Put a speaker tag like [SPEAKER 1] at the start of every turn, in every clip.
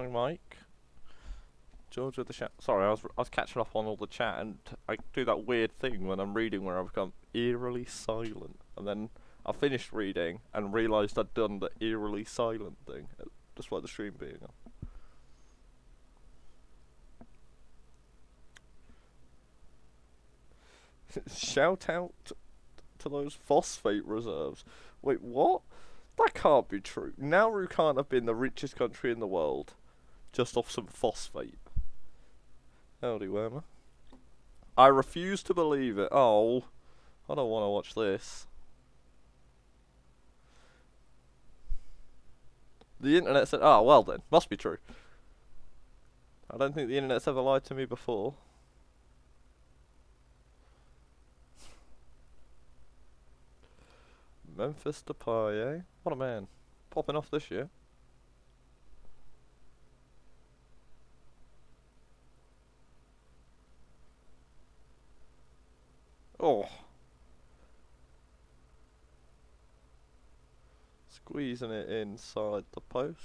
[SPEAKER 1] Morning, Mike. George with the chat. Sorry, I was catching up on all the chat, and I do that weird thing when I'm reading where I become eerily silent, and then I finished reading and realised I'd done the eerily silent thing, despite the stream being on. Shout out to those phosphate reserves. Wait, what? That can't be true. Nauru can't have been the richest country in the world just off some phosphate. Howdy, Wormer. I refuse to believe it. Oh, I don't want to watch this. The internet said, oh, well then, must be true. I don't think the internet's ever lied to me before. Memphis Depay, eh? What a man. Popping off this year. Oh. Squeezing it inside the post.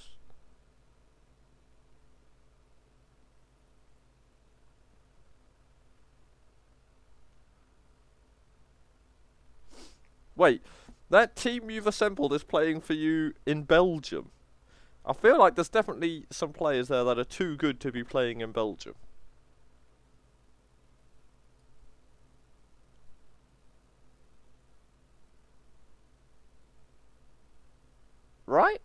[SPEAKER 1] Wait, that team you've assembled is playing for you in Belgium. I feel like there's definitely some players there that are too good to be playing in Belgium. Right?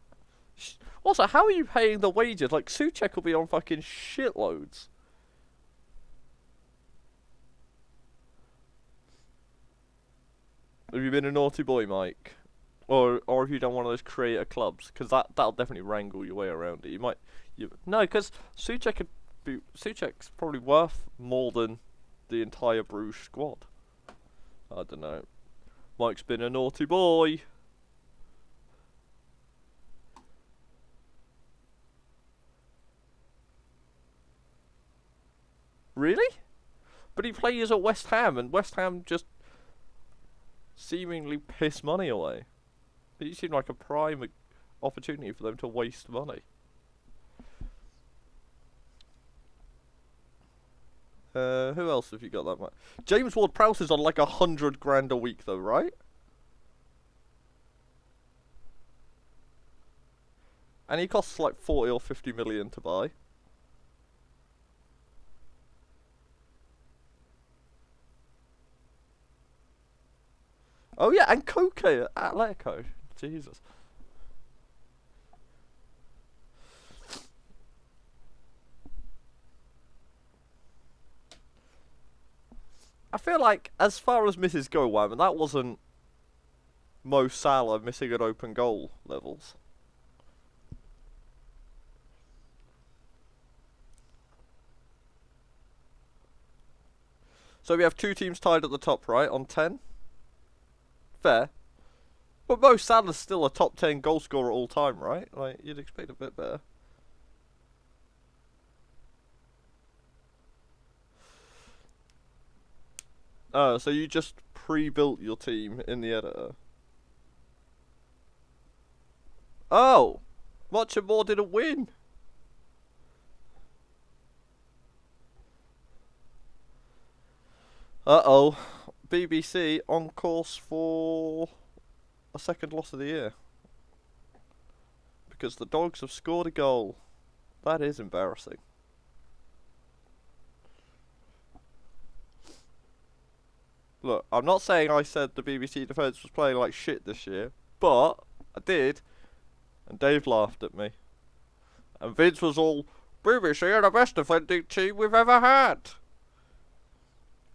[SPEAKER 1] Also, how are you paying the wages? Like, Souček will be on fucking shitloads. Have you been a naughty boy, Mike? Or have you done one of those creator clubs? Because that'll definitely wrangle your way around it. No, because Souček's probably worth more than the entire Bruges squad. I don't know. Mike's been a naughty boy. Really? But he plays at West Ham, and West Ham just seemingly piss money away. It seemed like a prime opportunity for them to waste money. Who else have you got that much? James Ward-Prowse is on like 100 grand a week though, right? And he costs like 40 or 50 million to buy. Oh yeah, and Koke at Atletico. Jesus. I feel like, as far as misses go, Wyman, that wasn't Mo Salah missing an open goal levels. So we have two teams tied at the top, right, on 10? Fair. But Mo Salah's still a top 10 goal scorer all time, right? Like, you'd expect a bit better. Oh, so you just pre-built your team in the editor? Oh! Much more didn't win! Uh-oh. BBC on course for a second loss of the year. Because the Dogs have scored a goal. That is embarrassing. Look, I'm not saying I said the BBC defence was playing like shit this year, but I did, and Dave laughed at me. And Vince was all, BBC are the best defending team we've ever had.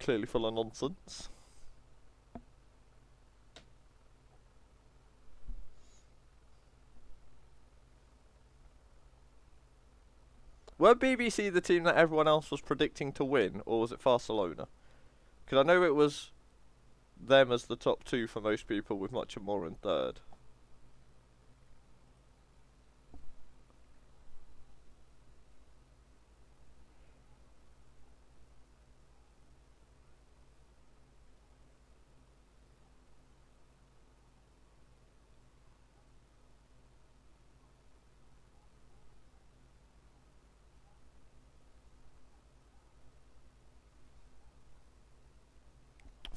[SPEAKER 1] Clearly full of nonsense. Were BBC the team that everyone else was predicting to win, or was it Barcelona? Because I know it was them as the top two for most people, with much more in third.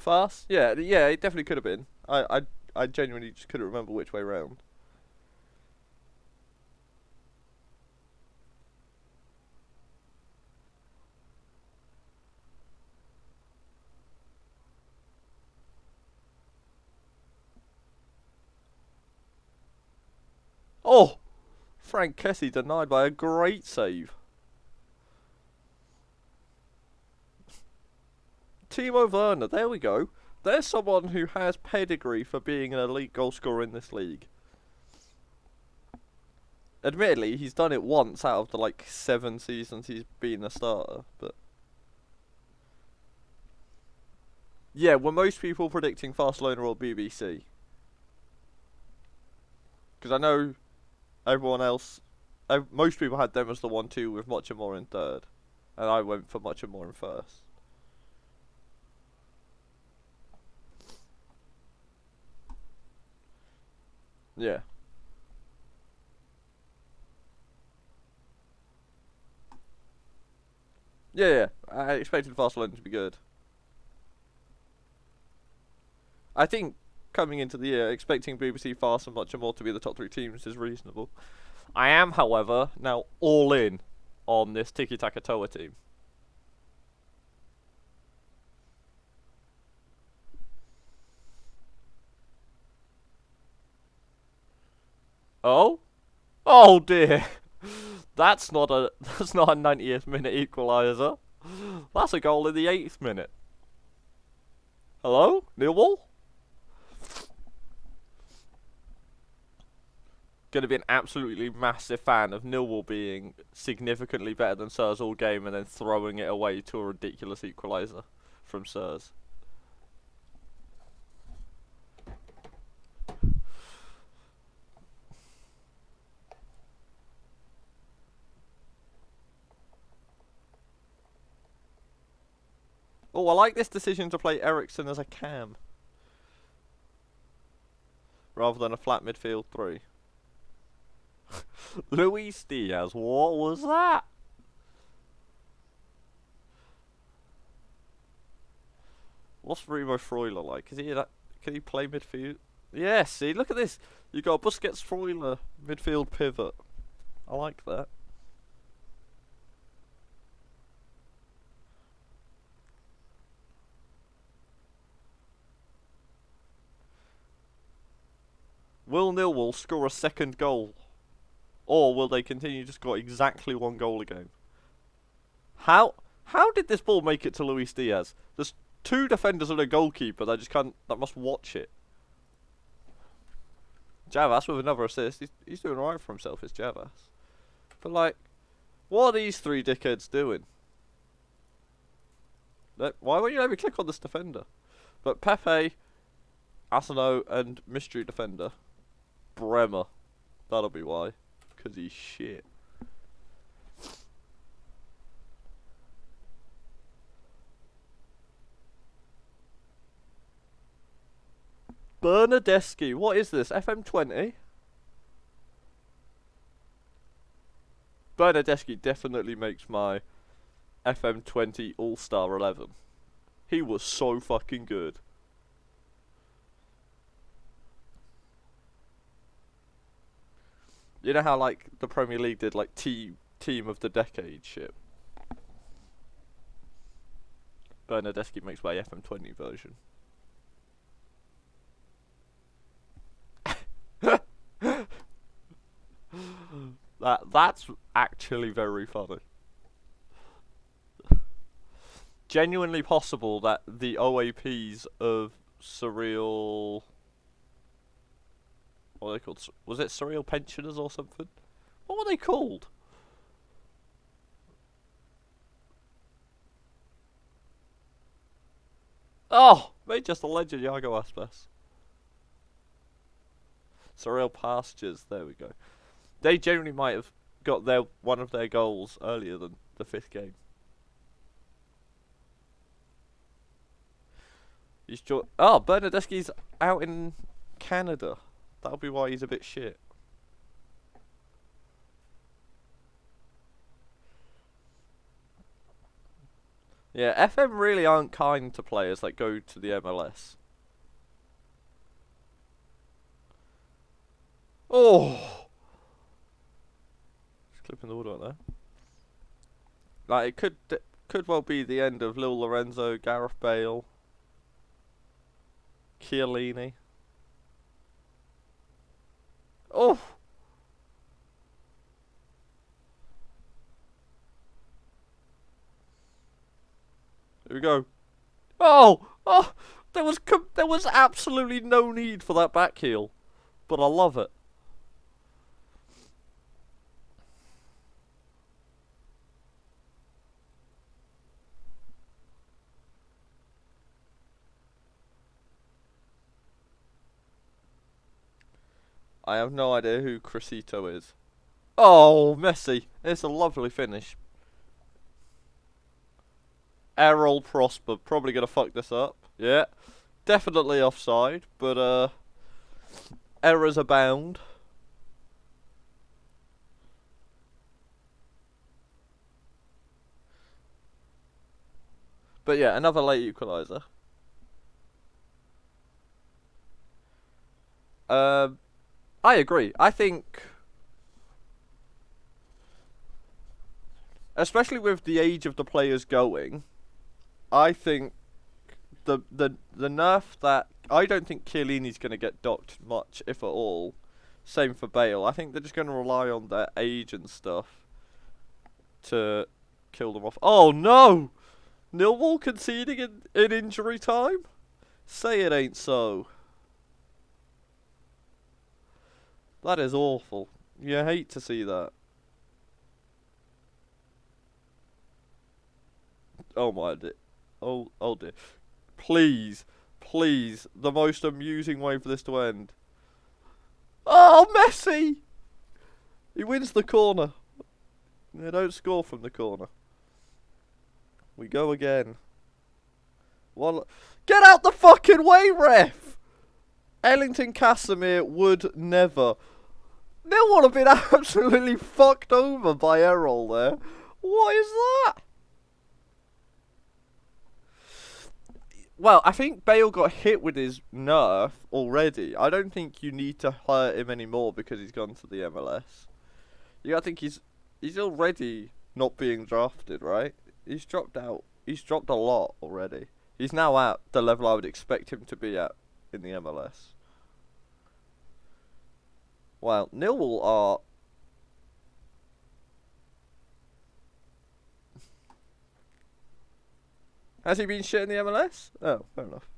[SPEAKER 1] Fast? Yeah, yeah, it definitely could have been. I genuinely just couldn't remember which way round. Oh! Frank Kessie denied by a great save. Timo Werner, there we go. There's someone who has pedigree for being an elite goal scorer in this league. Admittedly, he's done it once out of the like 7 seasons he's been a starter, but yeah, were most people predicting Barcelona or BBC? Because I know everyone else, most people had them as the 1-2 with much more in third, and I went for much more in first. Yeah. Yeah, yeah. I expected Barcelona to be good. I think coming into the year, expecting BBC, Fast, and much more to be the top 3 teams is reasonable. I am, however, now all in on this Tiki Taka Toa team. Oh? Oh dear. That's not a 90th minute equaliser. That's a goal in the 8th minute. Hello? Millwall? Going to be an absolutely massive fan of Millwall being significantly better than Sirs all game and then throwing it away to a ridiculous equaliser from Sirs. Oh, I like this decision to play Ericsson as a cam rather than a flat midfield 3. Luis Diaz, what was that? What's Remo Freuler like? Is he that? Can he play midfield? Yeah, see, look at this. You got Busquets Freuler midfield pivot. I like that. Will Millwall score a second goal? Or will they continue to score exactly 1 goal a game? How did this ball make it to Luis Diaz? There's 2 defenders and a goalkeeper that must watch it. Javas with another assist. He's doing alright for himself, is Javas. But like, what are these 3 dickheads doing? Why won't you let me click on this defender? But Pepe, Asano, and mystery defender Bremer. That'll be why. Because he's shit. Bernadeschi. What is this? FM20? Bernadeschi definitely makes my FM20 All-Star 11. He was so fucking good. You know how like the Premier League did like team of the decade shit? Bernadeschi makes my FM20 version. That's actually very funny. Genuinely possible that the OAPs of Surreal... What are they called? Was it Surreal Pensioners or something? What were they called? Oh! Made just a legend, Iago Aspas. Surreal Pastures, there we go. They generally might have got one of their goals earlier than the 5th game. Bernadeschi's out in Canada. That'll be why he's a bit shit. Yeah, FM really aren't kind to players that go to the MLS. Oh! Just clipping the wood right there. Like, it could well be the end of Lil Lorenzo, Gareth Bale, Chiellini. Oh! Here we go. Oh! Oh! There was absolutely no need for that back heel. But I love it. I have no idea who Crescito is. Oh, Messi. It's a lovely finish. Errol Prosper. Probably going to fuck this up. Yeah. Definitely offside, but errors abound. But yeah, another late equaliser. I agree. I think, especially with the age of the players going, I think the nerf that I don't think Chiellini's going to get docked much, if at all. Same for Bale. I think they're just going to rely on their age and stuff to kill them off. Oh no! Millwall conceding in injury time? Say it ain't so. That is awful. You hate to see that. Oh my dear. Oh dear. Please, please, the most amusing way for this to end. Oh, Messi! He wins the corner. They don't score from the corner. We go again. Get out the fucking way, ref! Ellington Casimir would never. They'll want to been absolutely fucked over by Errol there. What is that? Well, I think Bale got hit with his nerf already. I don't think you need to hurt him anymore because he's gone to the MLS. You gotta think he's already not being drafted, right? He's dropped out. He's dropped a lot already. He's now at the level I would expect him to be at in the MLS. Wow, Millwall are... Has he been shit in the MLS? Oh, fair enough.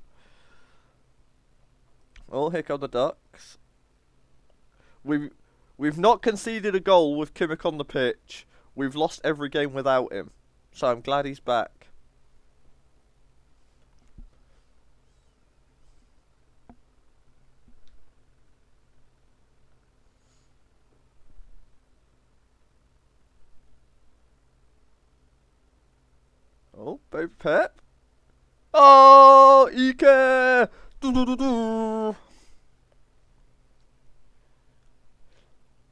[SPEAKER 1] Oh, here come the Ducks. We've not conceded a goal with Kimmich on the pitch. We've lost every game without him. So I'm glad he's back. Oh, baby Pep. Oh, Ike! Do.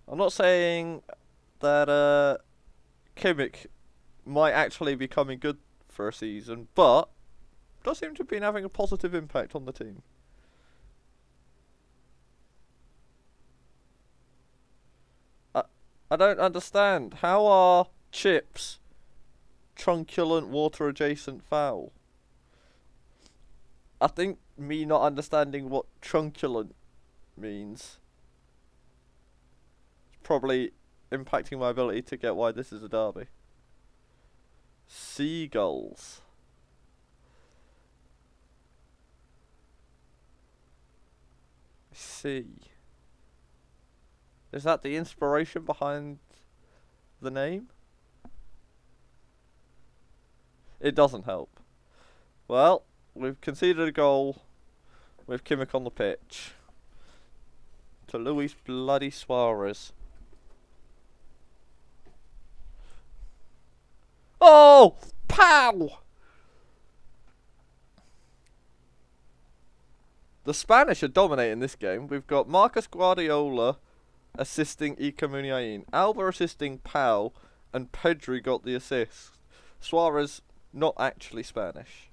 [SPEAKER 1] I'm not saying that Kimmich might actually be coming good for a season, but does seem to have been having a positive impact on the team. I don't understand. How are chips trunculent water adjacent foul? I think me not understanding what trunculent means is probably impacting my ability to get why this is a derby. Seagulls. I see. Is that the inspiration behind the name? It doesn't help. Well, we've conceded a goal with Kimmich on the pitch to Luis bloody Suarez. Oh! Pow! The Spanish are dominating this game. We've got Marcus Guardiola assisting Ika Muniain, Alba assisting Pau, and Pedri got the assist. Suarez Not actually Spanish.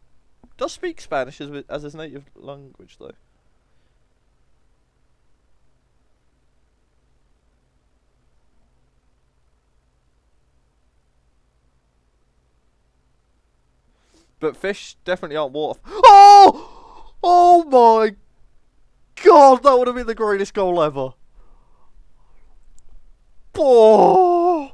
[SPEAKER 1] Does speak Spanish as his native language though. But fish definitely aren't water. Oh! Oh my god, that would have been the greatest goal ever. Oh!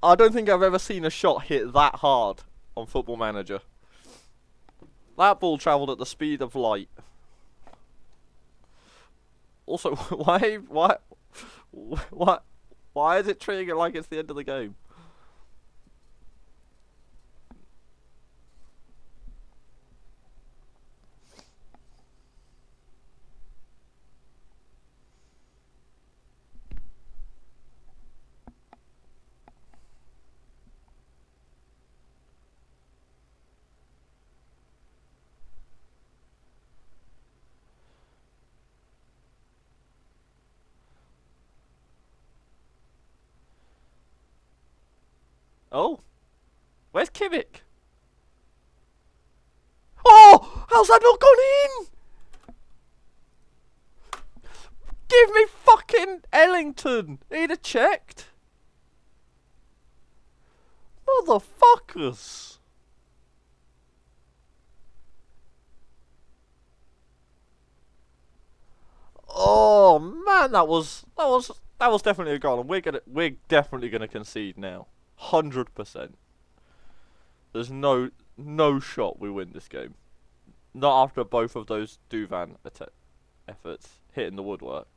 [SPEAKER 1] I don't think I've ever seen a shot hit that hard on Football Manager. That ball travelled at the speed of light. Also, why is it treating it like it's the end of the game? Oh, where's Kimmich? Oh, how's that not gone in? Give me fucking Ellington. He'd have checked. Motherfuckers. Oh man, that was definitely a goal, and we're definitely gonna concede now, 100%. There's no shot we win this game. Not after both of those Duvan efforts hitting the woodwork.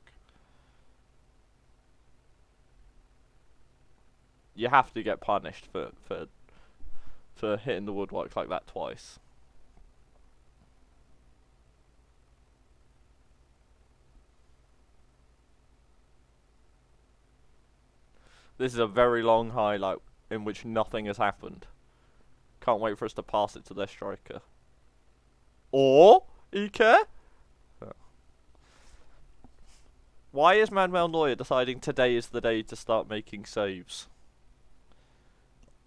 [SPEAKER 1] You have to get punished for hitting the woodwork like that twice. This is a very long highlight in which nothing has happened. Can't wait for us to pass it to their striker. Or Ike? Why is Manuel Neuer deciding today is the day to start making saves?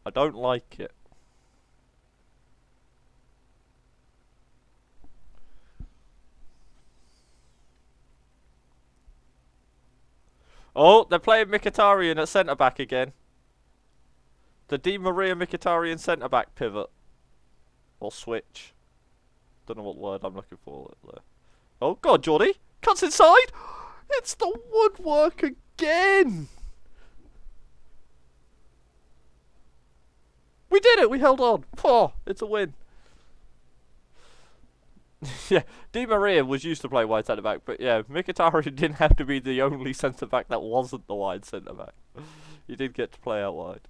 [SPEAKER 1] I don't like it. Oh, they're playing Mkhitaryan at centre-back again. The Di Maria Mkhitaryan centre-back pivot. Or switch. Don't know what word I'm looking for there. Oh, God, Geordie. Cuts inside. It's the woodwork again. We did it. We held on. Oh, it's a win. Yeah, Di Maria was used to play wide centre back, but yeah, Mkhitaryan didn't have to be the only centre back that wasn't the wide centre back. He did get to play out wide.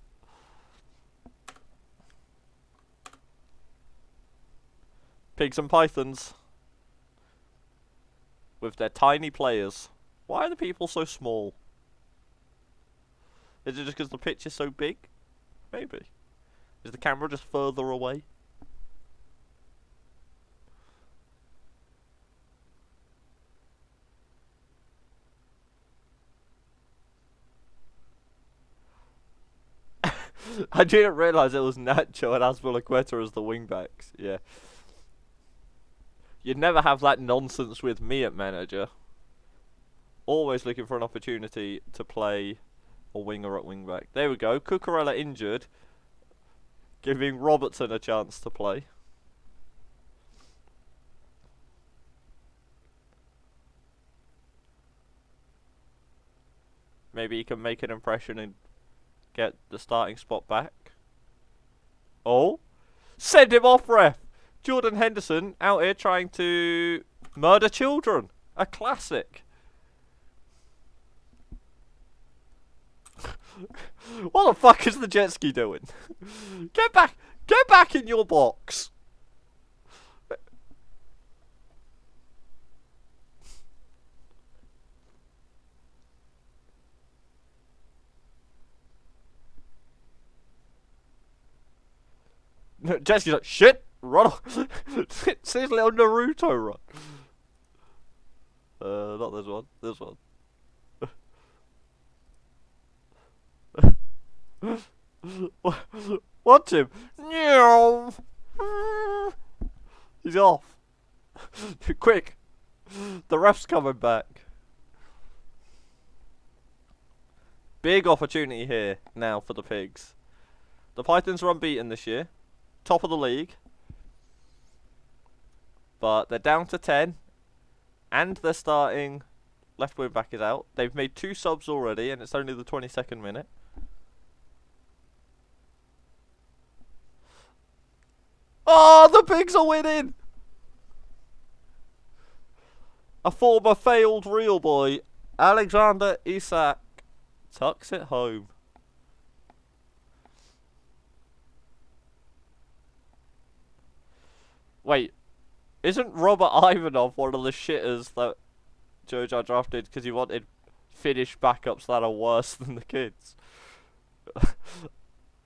[SPEAKER 1] Pigs and pythons. With their tiny players. Why are the people so small? Is it just because the pitch is so big? Maybe. Is the camera just further away? I didn't realise it was Nacho and Azpilicueta as the wingbacks. Yeah. You'd never have that nonsense with me at manager. Always looking for an opportunity to play a winger at wingback. There we go. Cucurella injured. Giving Robertson a chance to play. Maybe he can make an impression and get the starting spot back. Oh! Send him off, ref! Jordan Henderson out here trying to murder children. A classic. What the fuck is the jet ski doing? Get back in your box. Jet ski's like, shit, run off. It's his little Naruto run. Not this one, this one. Watch him. He's off. Quick. The ref's coming back. Big opportunity here now for the Pigs. The Pythons are unbeaten this year. Top of the league. But they're down to 10. And they're starting... Left wing back is out. They've made 2 subs already, and it's only the 22nd minute. Oh, the Pigs are winning! A former failed real boy, Alexander Isak, tucks it home. Wait, isn't Robert Ivanov one of the shitters that Jojo drafted because he wanted Finnish backups that are worse than the kids?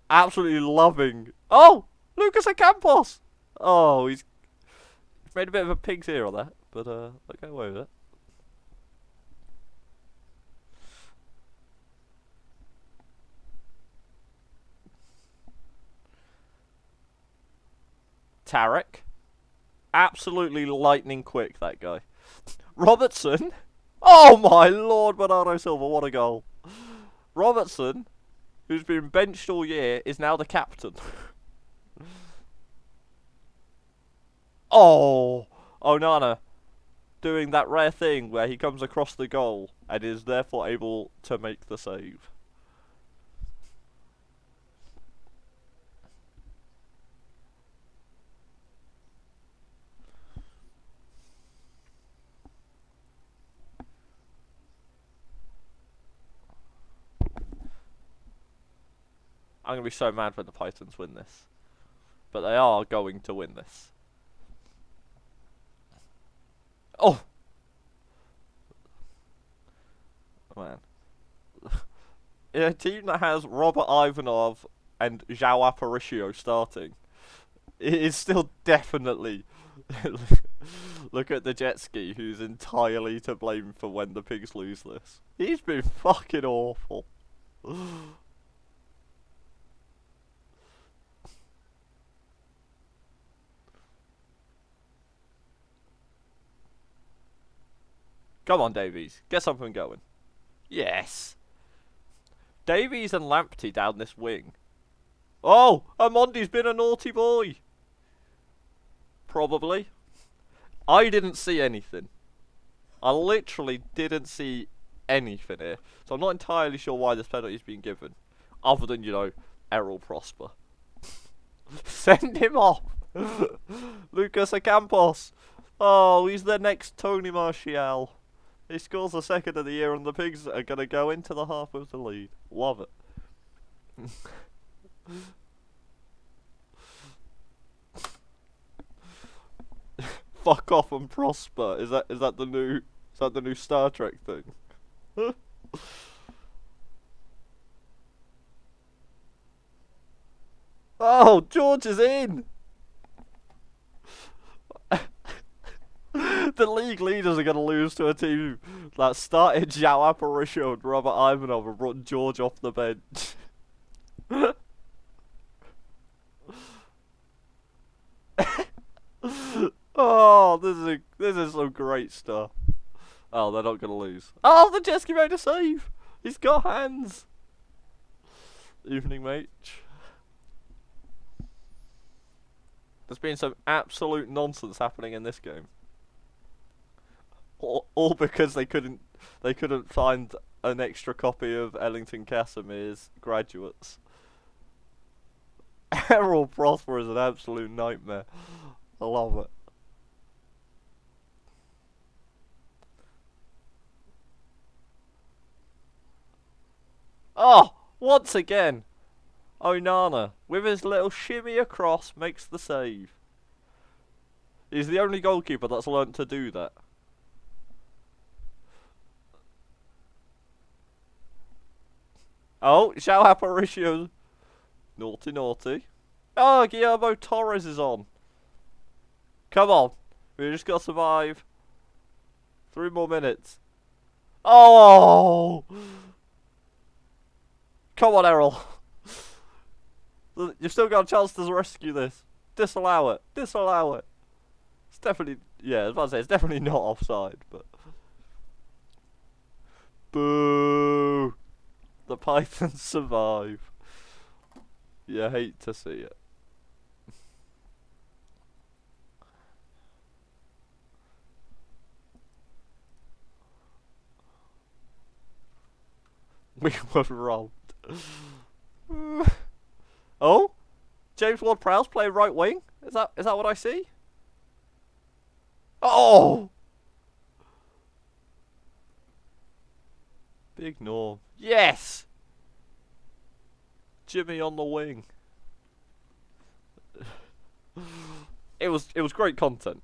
[SPEAKER 1] Absolutely loving. Oh, Lucas Ocampos. Oh, he's made a bit of a pig's ear on that, but I'll go away with it. Tarek. Absolutely lightning quick, that guy. Robertson. Oh my lord, Bernardo Silva, what a goal. Robertson, who's been benched all year, is now the captain. Oh, Onana doing that rare thing where he comes across the goal and is therefore able to make the save. I'm going to be so mad when the Pythons win this. But they are going to win this. Oh! Man. In a team that has Robert Ivanov and João Aparicio starting, it is still definitely... Look at the jet ski, who's entirely to blame for when the Pigs lose this. He's been fucking awful. Come on, Davies. Get something going. Yes. Davies and Lamptey down this wing. Oh! Amondi's been a naughty boy. Probably. I didn't see anything. I literally didn't see anything here. So I'm not entirely sure why this penalty's been given. Other than, you know, Errol Prosper. Send him off. Lucas Ocampos. Oh, he's the next Tony Martial. He scores the second of the year and the Pigs are going to go into the half with the lead. Love it. Fuck off and prosper. Is that the new Star Trek thing? Oh, George is in. The league leaders are going to lose to a team that started João Aparicio and Robert Ivanov and brought George off the bench. Oh, this is some great stuff. Oh, they're not going to lose. Oh, the jet ski made a save. He's got hands. Evening, mate. There's been some absolute nonsense happening in this game. All because they couldn't find an extra copy of Ellington Casimir's Graduates. Errol Prosper is an absolute nightmare. I love it. Oh, once again, Onana with his little shimmy across makes the save. He's the only goalkeeper that's learnt to do that. Oh, João Aparicio. Naughty, naughty. Oh, Guillermo Torres is on. Come on. We just got to survive 3 more minutes. Oh! Come on, Errol. You've still got a chance to rescue this. Disallow it. Disallow it. It's definitely, yeah, I was about to say, it's definitely not offside, but... Boo! The Pythons survive. You hate to see it. We were robbed. Oh? James Ward-Prowse playing right wing? Is that what I see? Oh! Big Norm. Yes! Jimmy on the wing. It was great content.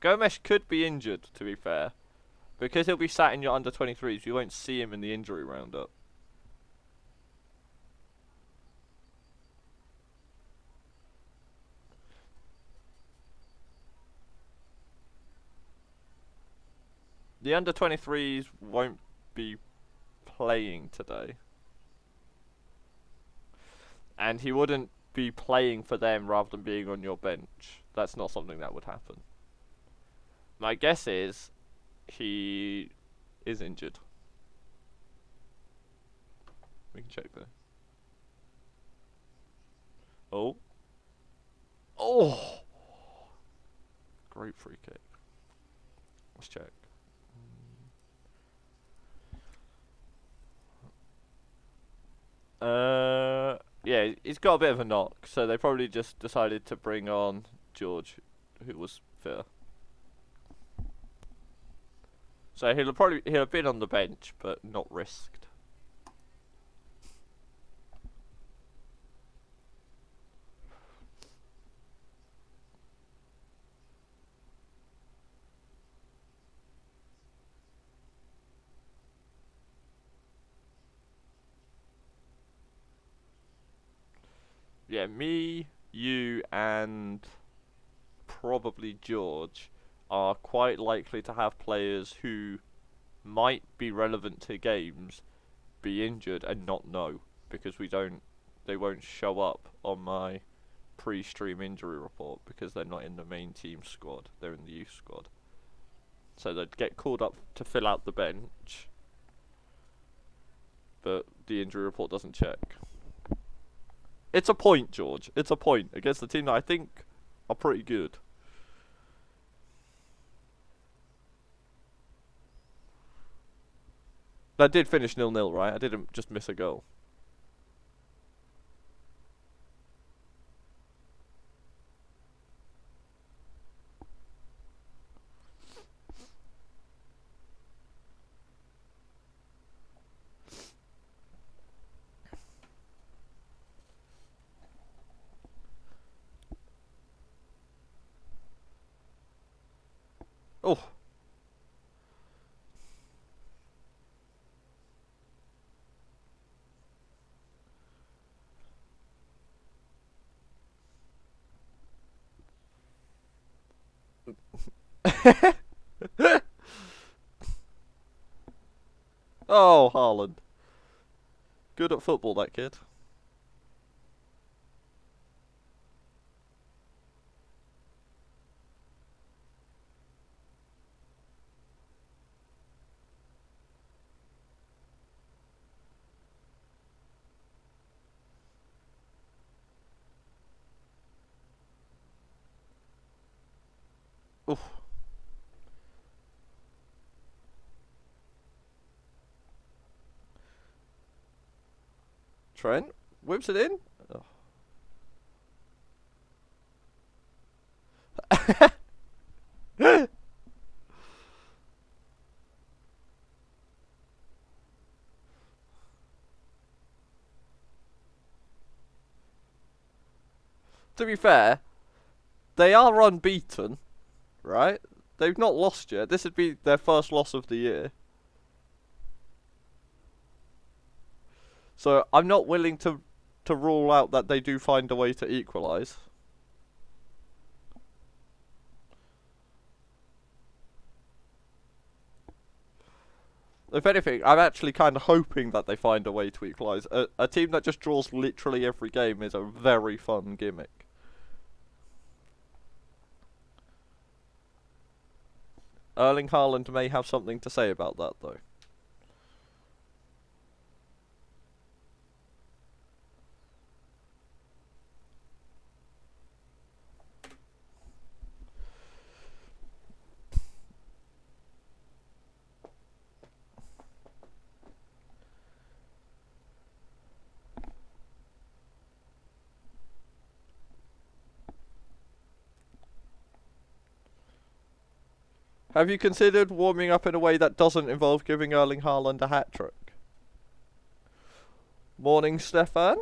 [SPEAKER 1] Gomes could be injured, to be fair. Because he'll be sat in your under-23s, you won't see him in the injury roundup. The under-23s won't be playing today. And he wouldn't be playing for them rather than being on your bench. That's not something that would happen. My guess is he is injured. We can check there. Oh. Oh! Great free kick. Let's check. Yeah, he's got a bit of a knock, so they probably just decided to bring on George, who was fitter. So he'll have been on the bench, but not risked. Yeah, me, you, and probably George are quite likely to have players who might be relevant to games be injured and not know, because they won't show up on my pre-stream injury report because they're not in the main team squad, they're in the youth squad. So they'd get called up to fill out the bench, but the injury report doesn't check. It's a point, George. It's a point against the team that I think are pretty good. That did finish 0-0, right? I didn't just miss a goal. Oh. Oh, Haaland. Good at football, that kid. Oof. Trent whips it in. Oh. To be fair, they are unbeaten, right? They've not lost yet. This would be their first loss of the year. So I'm not willing to rule out that they do find a way to equalise. If anything, I'm actually kind of hoping that they find a way to equalise. A team that just draws literally every game is a very fun gimmick. Erling Haaland may have something to say about that, though. Have you considered warming up in a way that doesn't involve giving Erling Haaland a hat-trick? Morning, Stefan.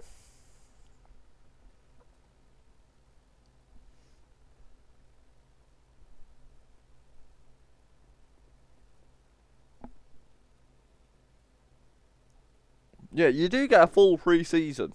[SPEAKER 1] Yeah, you do get a full pre-season.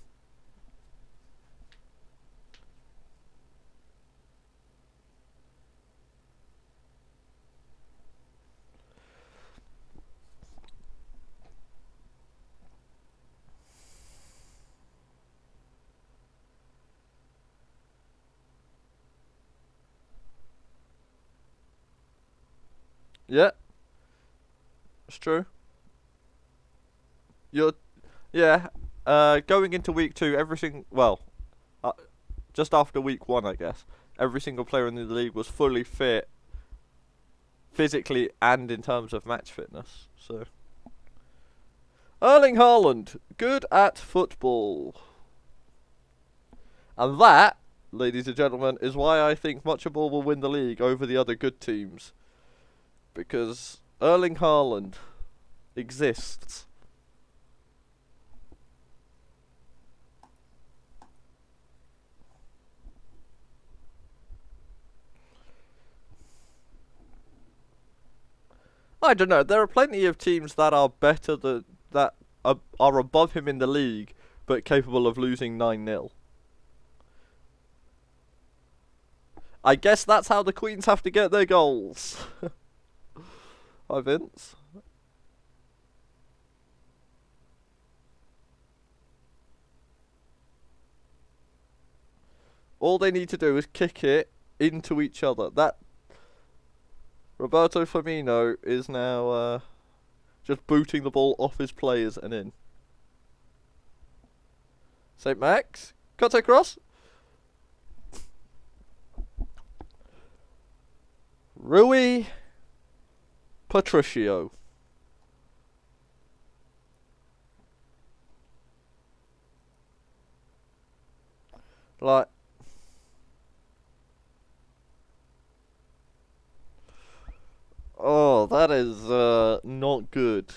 [SPEAKER 1] Yeah, it's true. You're, yeah. Going into week 2, uh, just after week 1, I guess, every single player in the league was fully fit, physically and in terms of match fitness. So, Erling Haaland, good at football, and that, ladies and gentlemen, is why I think Mucha Ball will win the league over the other good teams, because Erling Haaland exists. I don't know. There are plenty of teams that are better that are above him in the league, but capable of losing 9-0. I guess that's how the Queens have to get their goals. Hi, Vince. All they need to do is kick it into each other. That Roberto Firmino is now just booting the ball off his players and in. St. Max, cut across. Rui Patricio. Like, oh, that is not good.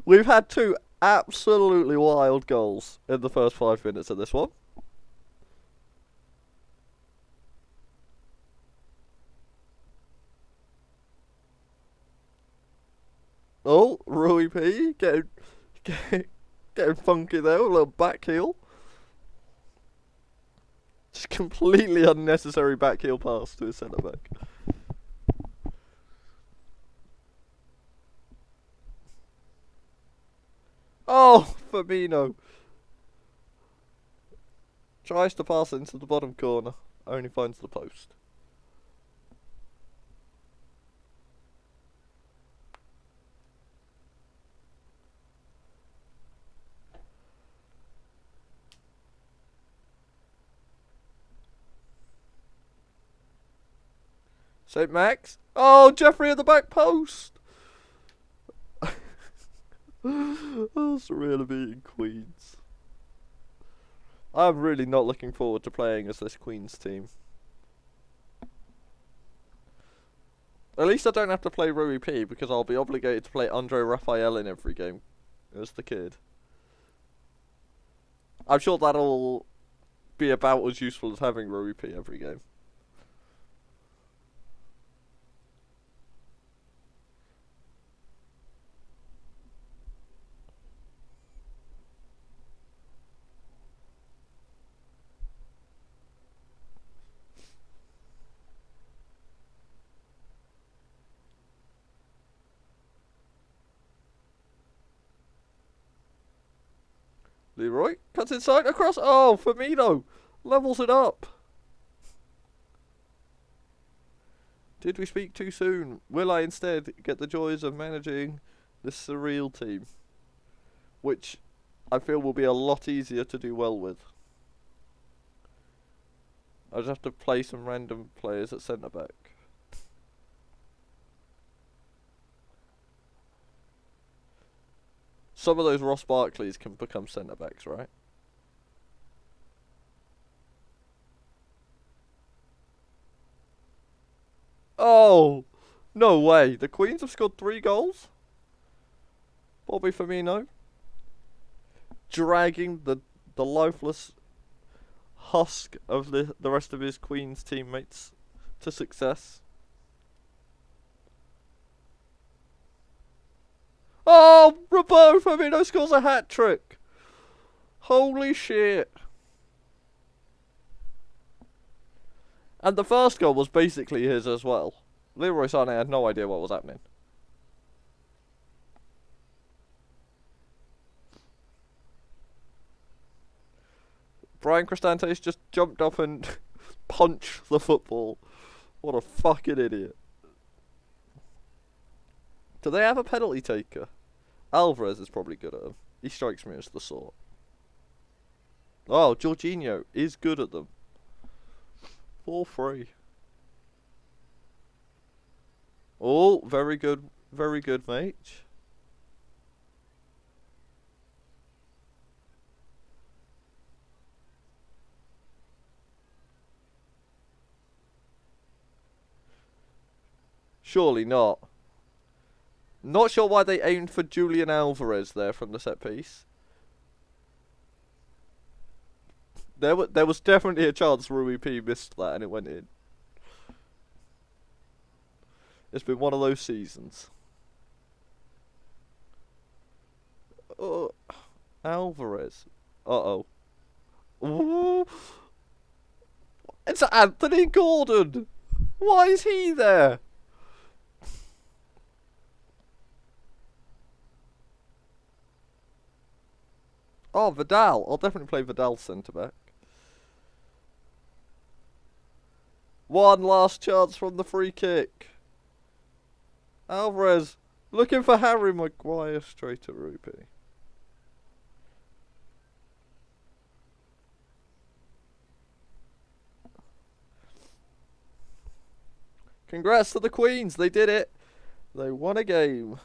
[SPEAKER 1] We've had 2 absolutely wild goals in the first 5 minutes of this one. Oh, Rui P getting funky there, a little back heel. Just completely unnecessary back heel pass to his centre back. Oh, Firmino tries to pass into the bottom corner, only finds the post. St. Max. Oh, Jeffrey at the back post. That's really beating Queens. I'm really not looking forward to playing as this Queens team. At least I don't have to play Rui P because I'll be obligated to play Andre Raphael in every game as the kid. I'm sure that'll be about as useful as having Rui P every game. Leroy cuts inside across. Oh, Firmino levels it up. Did we speak too soon? Will I instead get the joys of managing this surreal team? Which I feel will be a lot easier to do well with. I just have to play some random players at centre back. Some of those Ross Barkleys can become centre backs, right? Oh, no way. The Queens have scored 3 goals? Bobby Firmino dragging the lifeless husk of the rest of his Queens teammates to success. Oh, Roberto Firmino scores a hat-trick. Holy shit. And the first goal was basically his as well. Leroy Sané had no idea what was happening. Brian Cristantes just jumped up and punched the football. What a fucking idiot. Do they have a penalty taker? Alvarez is probably good at them. He strikes me as the sort. Oh, Jorginho is good at them. 4-3. Oh, very good, mate. Surely not. Not sure why they aimed for Julian Alvarez there from the set piece. There was definitely a chance Rui P missed that and it went in. It's been one of those seasons. Oh, Alvarez. Uh-oh. Ooh. It's Anthony Gordon. Why is he there? Oh, Vidal. I'll definitely play Vidal centre back. One last chance from the free kick. Alvarez looking for Harry Maguire straight at Rupi. Congrats to the Queens. They did it. They won a game.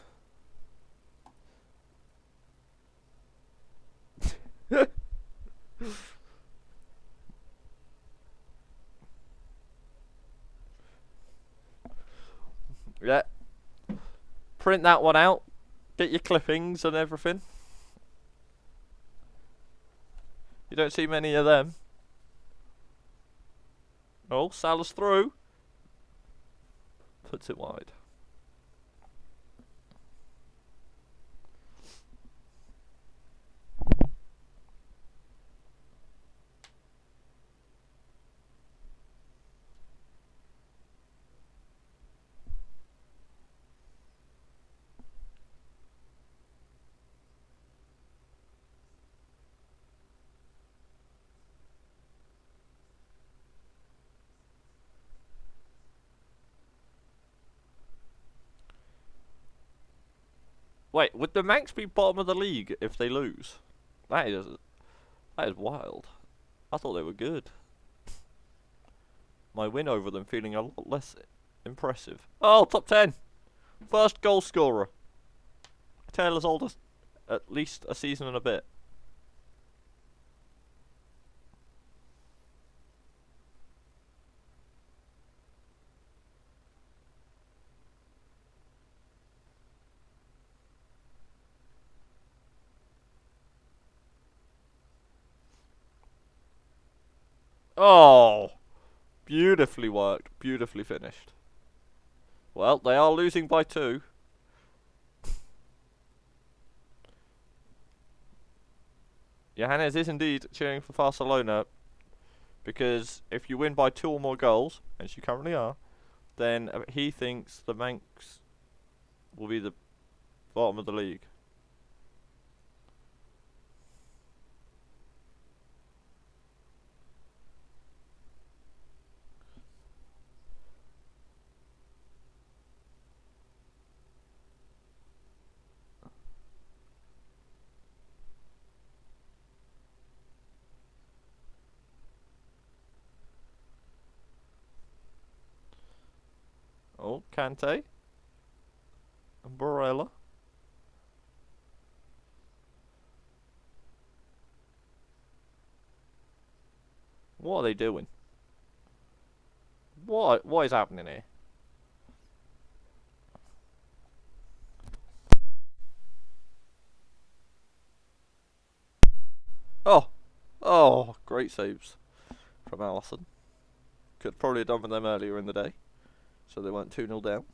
[SPEAKER 1] Yeah. Print that one out. Get your clippings and everything. You don't see many of them. Oh, Salah's through. Puts it wide. Wait, would the Manx be bottom of the league if they lose? That is wild. I thought they were good. My win over them feeling a lot less impressive. Oh, top 10. First goal scorer. Tale as old as at least a season and a bit. Oh, beautifully worked, beautifully finished. Well, they are losing by 2. Johannes is indeed cheering for Barcelona, because if you win by 2 or more goals, as you currently are, then he thinks the Manx will be the bottom of the league. Kante. And Barella. What are they doing? What is happening here? Oh! Oh, great saves from Allison. Could probably have done with them earlier in the day, so they weren't 2-0 down.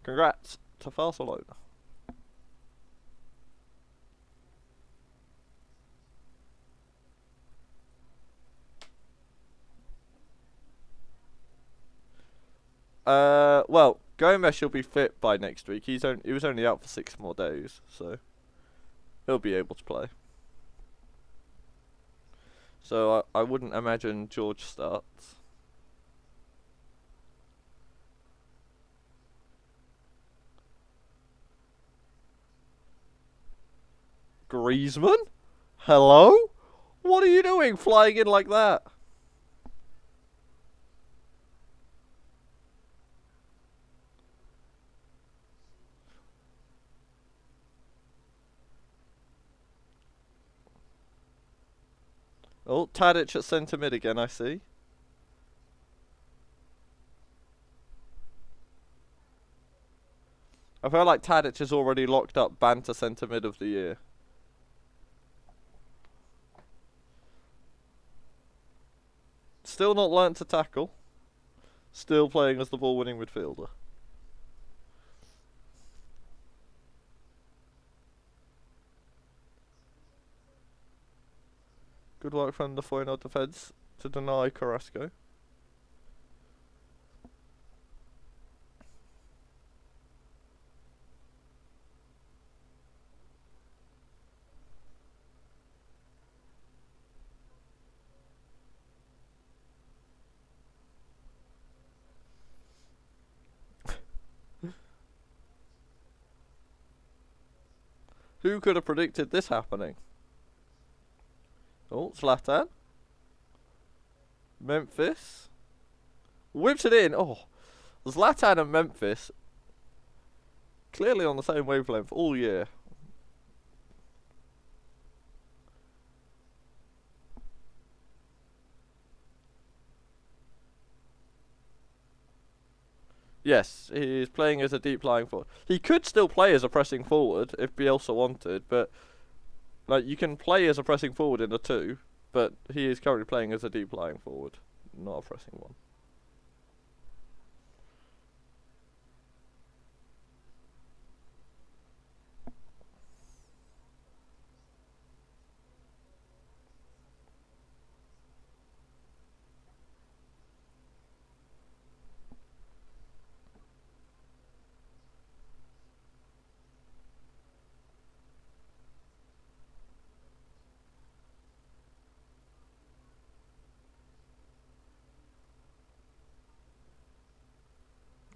[SPEAKER 1] Congrats to Barcelona. Well, Gomez will be fit by next week. He was only out for 6 more days, so he'll be able to play. So I wouldn't imagine George starts. Griezmann? Hello? What are you doing flying in like that? Oh, Tadic at centre mid again, I see. I feel like Tadic has already locked up banter centre mid of the year. Still not learnt to tackle. Still playing as the ball winning midfielder. Good work from the 4-0 defence to deny Carrasco. Who could have predicted this happening? Oh, Zlatan. Memphis. Whips it in. Oh, Zlatan and Memphis. Clearly on the same wavelength all year. Yes, he is playing as a deep lying forward. He could still play as a pressing forward if Bielsa wanted, but like you can play as a pressing forward in a 2, but he is currently playing as a deep lying forward, not a pressing one.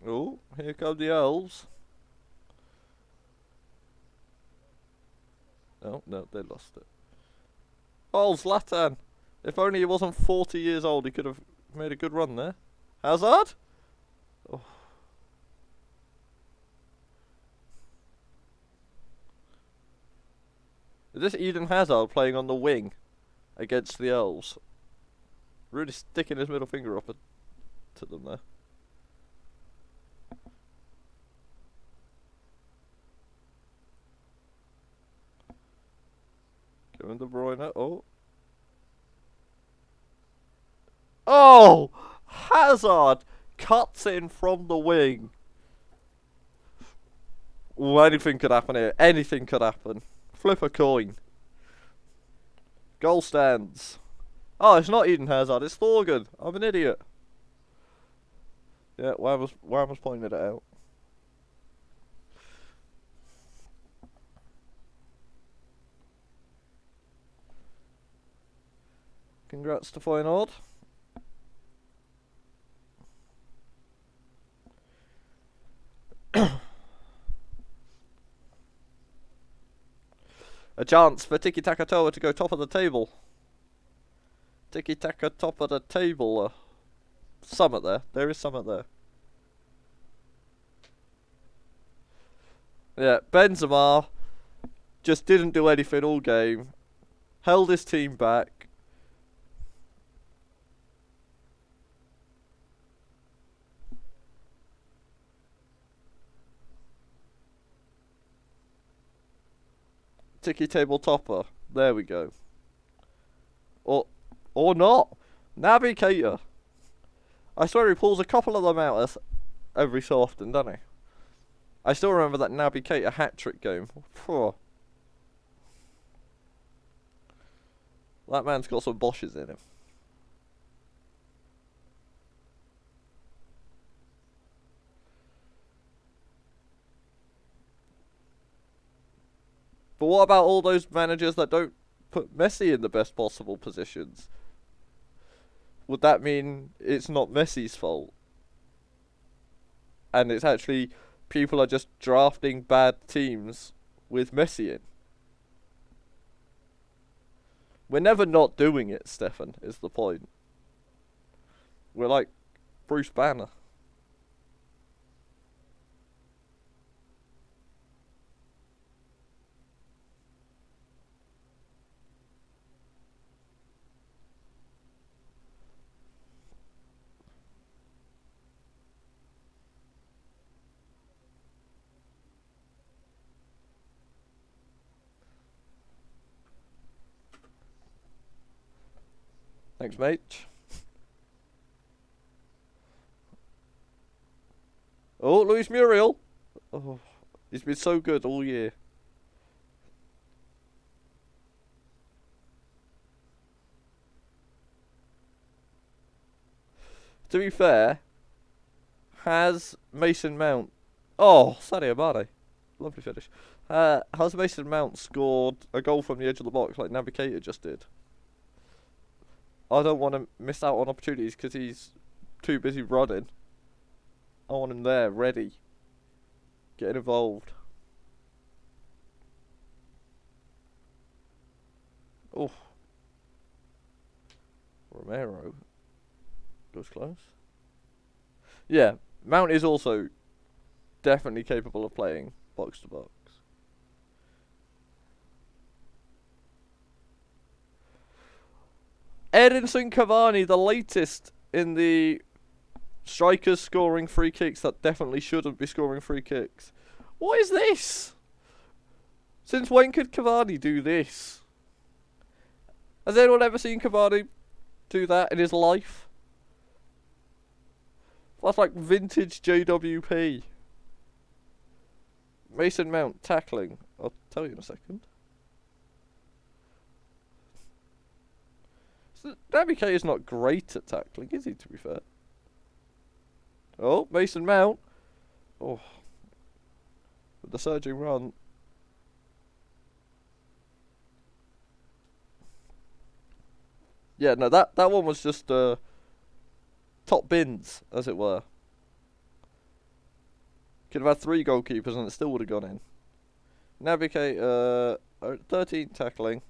[SPEAKER 1] Oh, here come the elves. Oh, no, they lost it. Oh, Zlatan! If only he wasn't 40 years old, he could have made a good run there. Hazard? Oh. Is this Eden Hazard playing on the wing against the elves? Really sticking his middle finger up to them there. Kevin De Bruyne. Oh. Oh! Hazard cuts in from the wing. Ooh, anything could happen here. Anything could happen. Flip a coin. Goal stands. Oh, it's not Eden Hazard. It's Thorgan. I'm an idiot. Yeah, Wham's pointed it out. Congrats to Feyenoord. A chance for Tiki Takatoa to go top of the table. Tiki Taka top of the table. Summit there. There is Summit there. Yeah, Benzema just didn't do anything all game. Held his team back. Tiki table topper. There we go. Or not. Naby Keita. I swear he pulls a couple of them out every so often, doesn't he? I still remember that Naby Keita hat-trick game. Phew. That man's got some Bosches in him. But what about all those managers that don't put Messi in the best possible positions? Would that mean it's not Messi's fault? And it's actually people are just drafting bad teams with Messi in? We're never not doing it, Stefan, is the point. We're like Bruce Banner. Thanks, mate. Oh, Luis Muriel. Oh, he's been so good all year. To be fair, has Mason Mount... Oh, Sadio Mane. Lovely finish. Has Mason Mount scored a goal from the edge of the box like Naby Keita just did? I don't want to miss out on opportunities because he's too busy running. I want him there, ready. Getting involved. Oh. Romero goes close. Yeah, Mount is also definitely capable of playing box to box. Edinson Cavani, the latest in the strikers scoring free kicks that definitely shouldn't be scoring free kicks. What is this? Since when could Cavani do this? Has anyone ever seen Cavani do that in his life? That's like vintage JWP. Mason Mount tackling. I'll tell you in a second. Naby Keita is not great at tackling, is he, to be fair? Oh, Mason Mount. Oh. With the surging run. Yeah, no, that one was just top bins, as it were. Could have had 3 goalkeepers and it still would have gone in. Naby Keita, 13 tackling.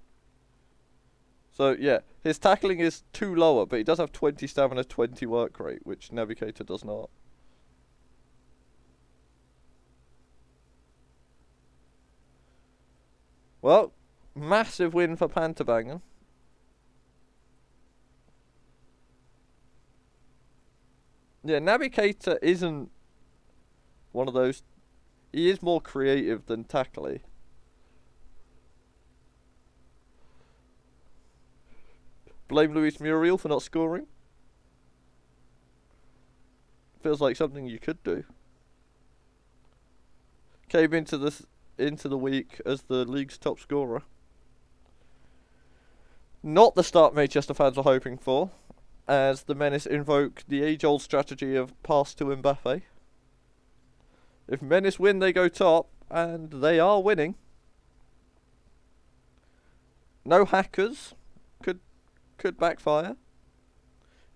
[SPEAKER 1] So, yeah, his tackling is 2 lower, but he does have 20 stamina, 20 work rate, which Naby Keita does not. Well, massive win for Panterbangen. Yeah, Naby Keita isn't one of those... He is more creative than tackly. Blame Luis Muriel for not scoring. Feels like something you could do. Came into the week as the league's top scorer. Not the start Manchester fans were hoping for, as the Menace invoke the age-old strategy of pass to Mbappe. If Menace win, they go top, and they are winning. No hackers. Could backfire.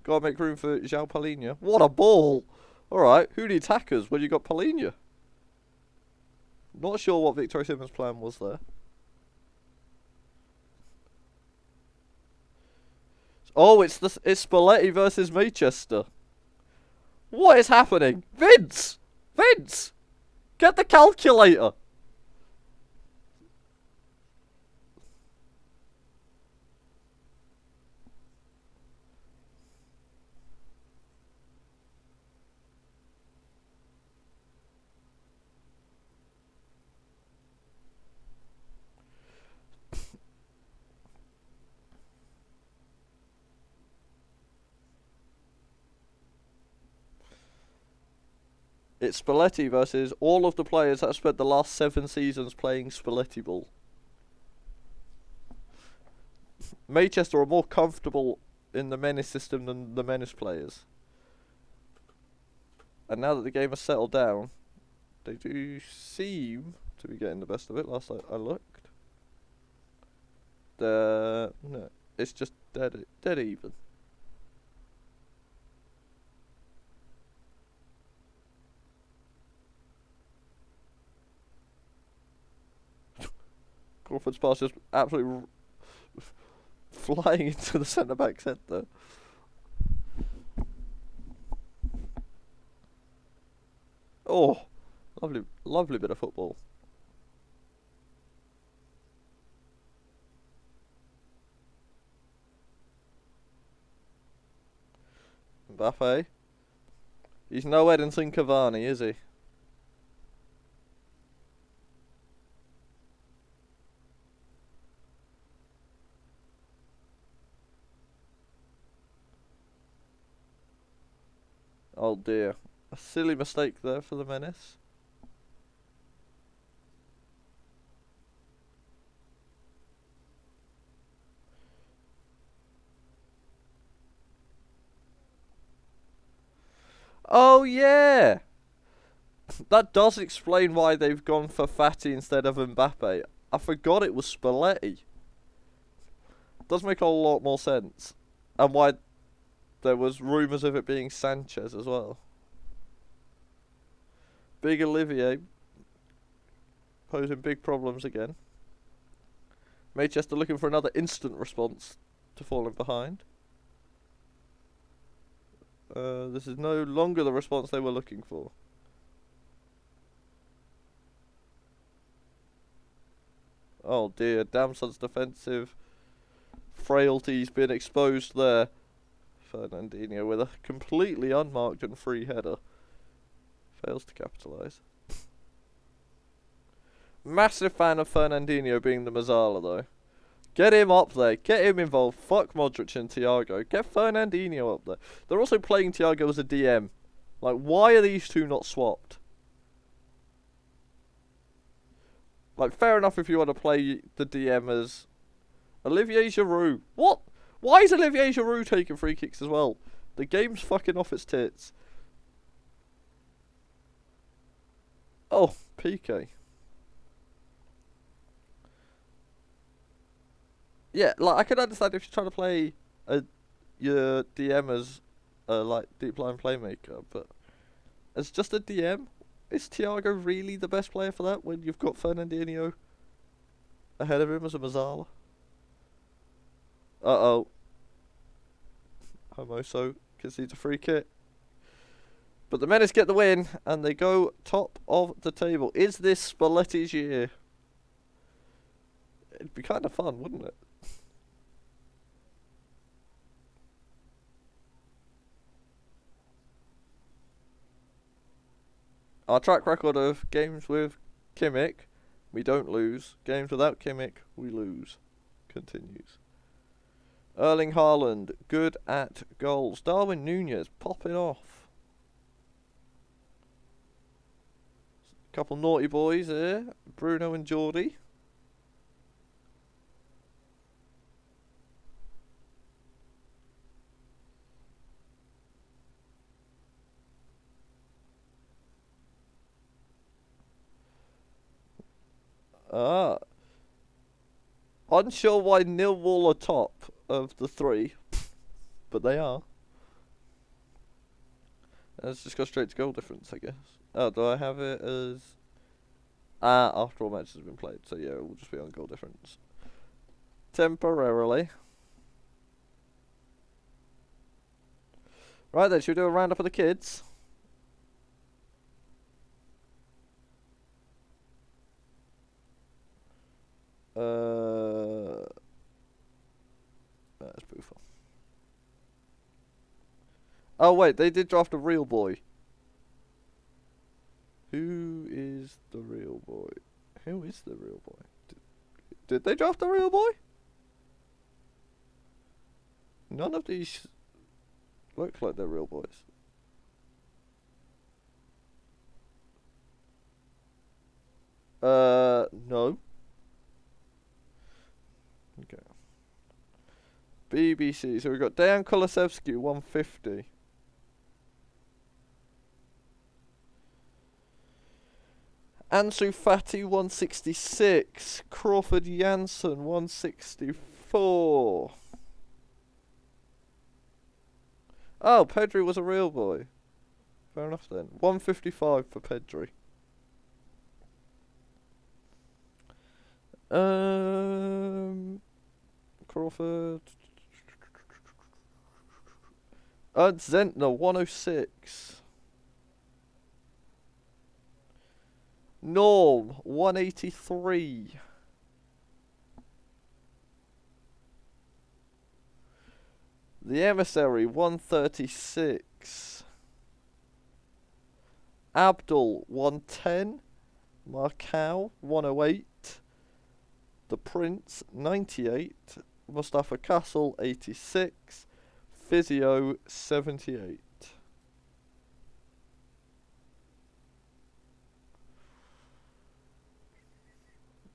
[SPEAKER 1] Gotta make room for João Palhinha. What a ball! Alright, who needs hackers when you got Palhinha? Not sure what Victor Osimhen's plan was there. Oh, it's Spalletti versus Manchester. What is happening? Vince! Vince! Get the calculator! It's Spalletti versus all of the players that have spent the last 7 seasons playing Spalletti ball. Manchester are more comfortable in the Menace system than the Menace players. And now that the game has settled down, they do seem to be getting the best of it. Last I looked. No, it's just dead even. Crawford's pass just absolutely flying into the centre back's head there. Oh, lovely bit of football. Mbappe. He's no Edinson Cavani, is he? Oh dear. A silly mistake there for the Menace. Oh yeah! That does explain why they've gone for Fati instead of Mbappe. I forgot it was Spalletti. Does make a lot more sense. And why there was rumours of it being Sanchez as well. Big Olivier posing big problems again. Manchester looking for another instant response to falling behind. This is no longer the response they were looking for. Oh dear, Damson's defensive frailties been exposed there. Fernandinho with a completely unmarked and free header. Fails to capitalise. Massive fan of Fernandinho being the Mazzala though. Get him up there. Get him involved. Fuck Modric and Thiago. Get Fernandinho up there. They're also playing Thiago as a DM. Like, why are these two not swapped? Like, fair enough if you want to play the DM as Olivier Giroud. What? Why is Olivier Giroud taking free kicks as well? The game's fucking off its tits. Oh, PK. Yeah, like, I can understand if you're trying to play your DM as like, deep line playmaker, but as just a DM, is Thiago really the best player for that when you've got Fernandinho ahead of him as a Mazzala? Uh-oh. Hermoso concedes a free kick. But the Menace get the win, and they go top of the table. Is this Spalletti's year? It'd be kind of fun, wouldn't it? Our track record of games with Kimmich, we don't lose. Games without Kimmich, we lose. Continues. Erling Haaland, good at goals. Darwin Núñez popping off. Couple naughty boys here. Bruno and Geordie. Unsure why Millwall are top of the 3, but they are. Let's just go straight to goal difference, I guess. Oh, do I have it as... after all matches have been played, so yeah, we'll just be on goal difference. Temporarily. Right then, should we do a roundup of the kids? That's beautiful. Oh wait, they did draft a real boy. Who is the real boy? Who is the real boy? Did they draft a real boy? None of these look like they're real boys. No. Okay. BBC. So we've got Dejan Kulusevski, 150. Ansu Fati, 166. Crawford Janssen, 164. Oh, Pedri was a real boy. Fair enough then. 155 for Pedri. Crawford. Zentner, 106. Norm, 183. The Emissary, 136. Abdul, 110. Marcau, 108. The Prince, 98. Mustafa Castle, 86. Physio, 78.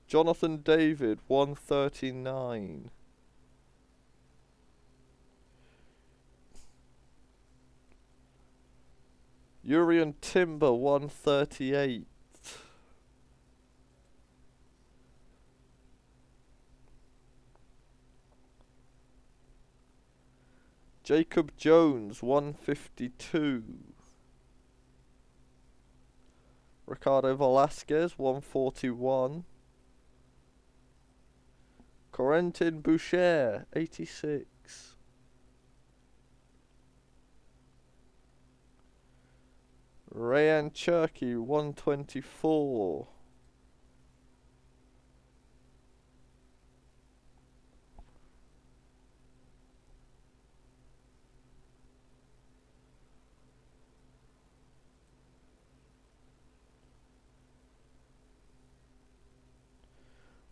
[SPEAKER 1] Jonathan David, 139. Urian Timber, 138. Jacob Jones, 152. Ricardo Velasquez, 141. Corentin Boucher, 86. Rayan Cherky, 124.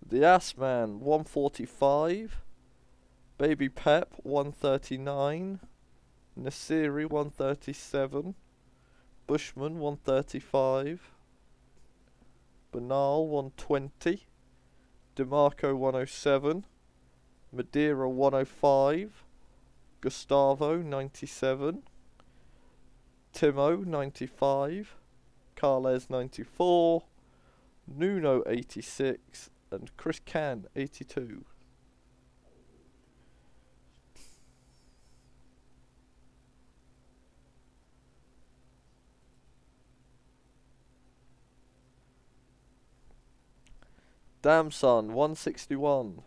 [SPEAKER 1] The Assman, 145. Baby Pep, 139. Nasiri, 137. Bushman, 135. Bernal, 120. DeMarco, 107. Madeira, 105. Gustavo, 97. Timo, 95. Carles, 94. Nuno, 86. And Chris Can, 82. Damson, 161.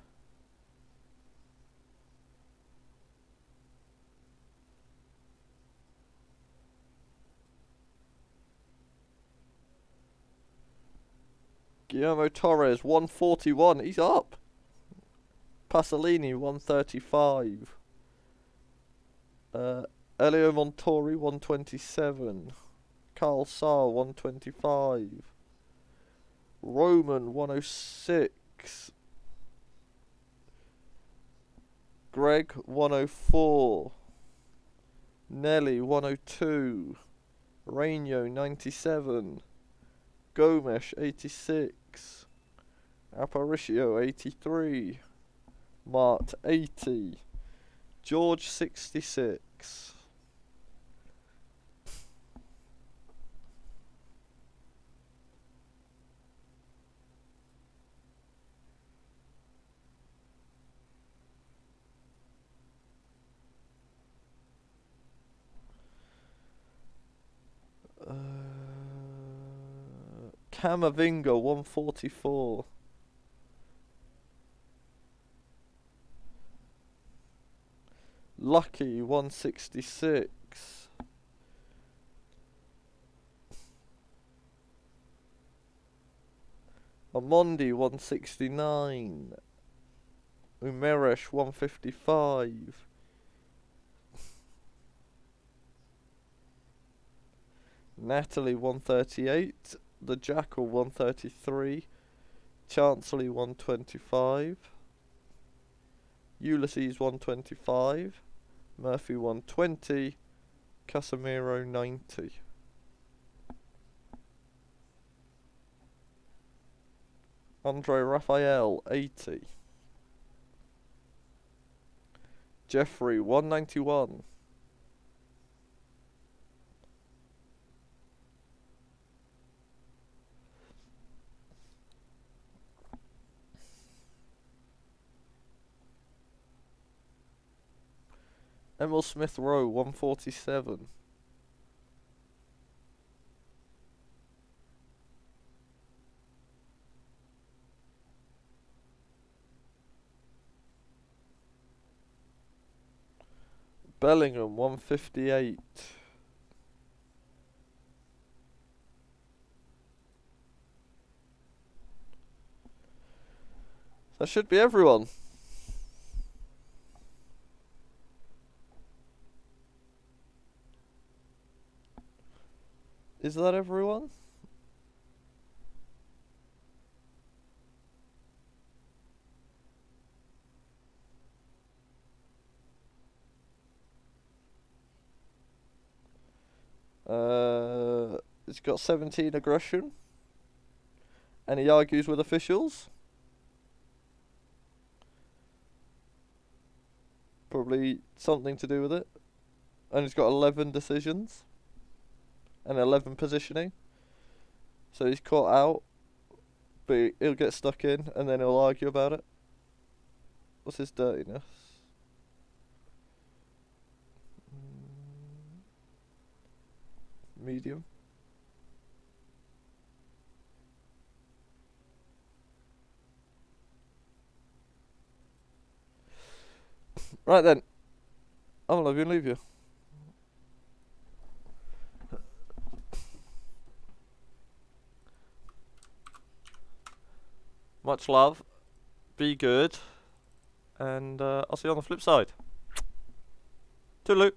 [SPEAKER 1] Guillermo Torres, 141. He's up. Pasolini, 135. Elio Montori, 127. Carl Saar, 125. Roman, 106. Greg, 104. Nelly, 102. Rainho, 97. Gomes, 86. Aparicio, 83. Mart, 80. George, 66. Camavinga, 144. Lucky, 166. Amondi 169. Umeresh 155. Natalie 138. The Jackal 133. Chancellery 125. Ulysses 125. Murphy 120. Casemiro 90. Andre Raphael 80. Jeffrey 191. Emil Smith Rowe 147. Bellingham 158. That should be everyone. Is that everyone? It's got 17 aggression. And he argues with officials. Probably something to do with it. And he's got 11 decisions. And 11 positioning. So he's caught out. But he'll get stuck in and then he'll argue about it. What's his dirtiness? Medium. Right then. I'm gonna love you and leave you. Much love. Be good. And I'll see you on the flip side. Toodaloo.